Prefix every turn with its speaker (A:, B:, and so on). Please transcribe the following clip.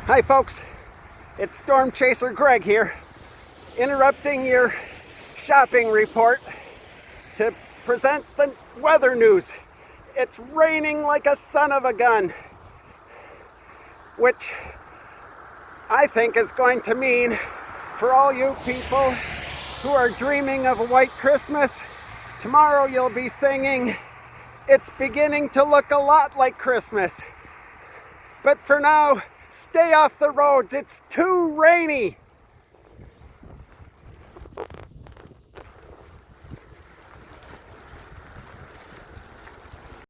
A: Hi folks, it's Storm Chaser Greg here, interrupting your shopping report to present the weather news. It's raining like a son of a gun, which I think is going to mean for all you people who are dreaming of a white Christmas, tomorrow you'll be singing, "It's beginning to look a lot like Christmas." But for now, stay off the roads. It's too rainy.